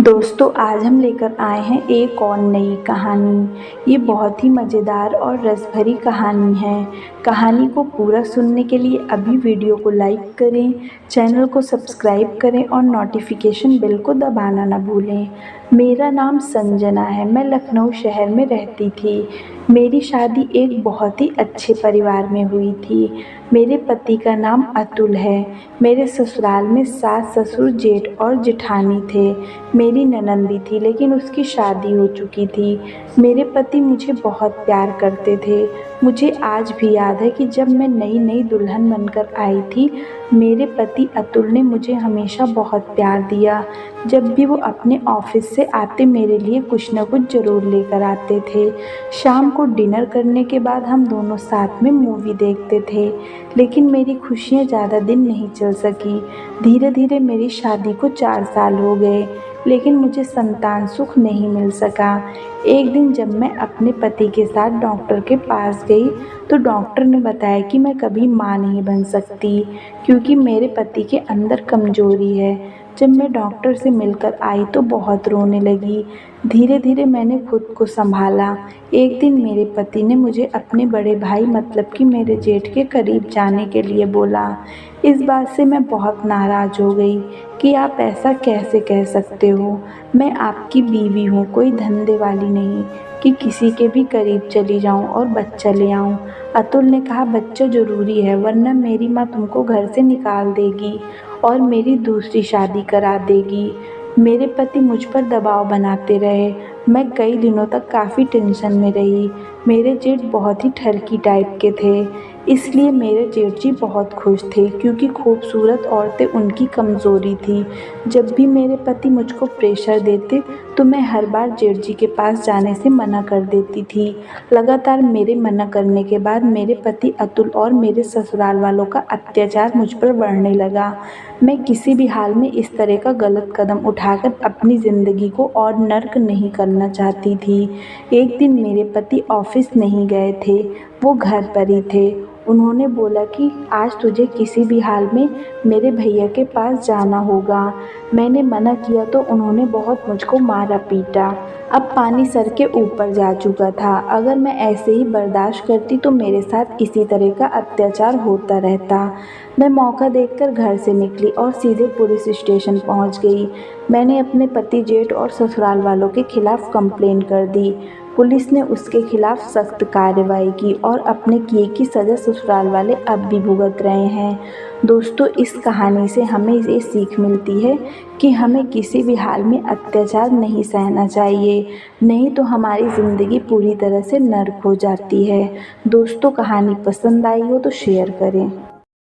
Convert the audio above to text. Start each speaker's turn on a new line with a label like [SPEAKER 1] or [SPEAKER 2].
[SPEAKER 1] दोस्तों आज हम लेकर आए हैं एक और नई कहानी। ये बहुत ही मज़ेदार और रस भरी कहानी है। कहानी को पूरा सुनने के लिए अभी वीडियो को लाइक करें, चैनल को सब्सक्राइब करें और नोटिफिकेशन बेल को दबाना ना भूलें। मेरा नाम संजना है, मैं लखनऊ शहर में रहती थी। मेरी शादी एक बहुत ही अच्छे परिवार में हुई थी। मेरे पति का नाम अतुल है। मेरे ससुराल में सास ससुर जेठ और जेठानी थे। मेरी ननंद भी थी लेकिन उसकी शादी हो चुकी थी। मेरे पति मुझे बहुत प्यार करते थे। मुझे आज भी याद है कि जब मैं नई नई दुल्हन बनकर आई थी, मेरे पति अतुल ने मुझे हमेशा बहुत प्यार दिया। जब भी वो अपने ऑफिस से आते मेरे लिए कुछ न कुछ ज़रूर लेकर आते थे। शाम को डिनर करने के बाद हम दोनों साथ में मूवी देखते थे। लेकिन मेरी खुशियाँ ज़्यादा दिन नहीं चल सकी। धीरे धीरे मेरी शादी को 4 साल हो गए, लेकिन मुझे संतान सुख नहीं मिल सका। एक दिन जब मैं अपने पति के साथ डॉक्टर के पास गई तो डॉक्टर ने बताया कि मैं कभी माँ नहीं बन सकती, क्योंकि मेरे पति के अंदर कमजोरी है। जब मैं डॉक्टर से मिलकर आई तो बहुत रोने लगी। धीरे धीरे मैंने खुद को संभाला। एक दिन मेरे पति ने मुझे अपने बड़े भाई मतलब कि मेरे जेठ के करीब जाने के लिए बोला। इस बात से मैं बहुत नाराज़ हो गई कि आप ऐसा कैसे कह सकते हो। मैं आपकी बीवी हूँ, कोई धंधे वाली नहीं कि किसी के भी करीब चली जाऊँ और बच्चा ले आऊँ। अतुल ने कहा, बच्चा ज़रूरी है वरना मेरी माँ तुमको घर से निकाल देगी और मेरी दूसरी शादी करा देगी। मेरे पति मुझ पर दबाव बनाते रहे। मैं कई दिनों तक काफ़ी टेंशन में रही। मेरे जेठ बहुत ही ठरकी टाइप के थे, इसलिए मेरे जेठ जी बहुत खुश थे, क्योंकि खूबसूरत औरतें उनकी कमज़ोरी थी। जब भी मेरे पति मुझको प्रेशर देते तो मैं हर बार जेठ जी के पास जाने से मना कर देती थी। लगातार मेरे मना करने के बाद मेरे पति अतुल और मेरे ससुराल वालों का अत्याचार मुझ पर बढ़ने लगा। मैं किसी भी हाल में इस तरह का गलत कदम उठाकर अपनी ज़िंदगी को और नर्क नहीं करना चाहती थी। एक दिन मेरे पति ऑफिस नहीं गए थे, वो घर पर ही थे। उन्होंने बोला कि आज तुझे किसी भी हाल में मेरे भैया के पास जाना होगा। मैंने मना किया तो उन्होंने बहुत मुझको मारा पीटा। अब पानी सर के ऊपर जा चुका था। अगर मैं ऐसे ही बर्दाश्त करती तो मेरे साथ इसी तरह का अत्याचार होता रहता। मैं मौका देखकर घर से निकली और सीधे पुलिस स्टेशन पहुंच गई। मैंने अपने पति जेठ और ससुराल वालों के खिलाफ कंप्लेंट कर दी। पुलिस ने उसके खिलाफ सख्त कार्रवाई की और अपने किए की सज़ा ससुराल वाले अब भी भुगत रहे हैं। दोस्तों, इस कहानी से हमें ये सीख मिलती है कि हमें किसी भी हाल में अत्याचार नहीं सहना चाहिए, नहीं तो हमारी ज़िंदगी पूरी तरह से नर्क हो जाती है। दोस्तों, कहानी पसंद आई हो तो शेयर करें।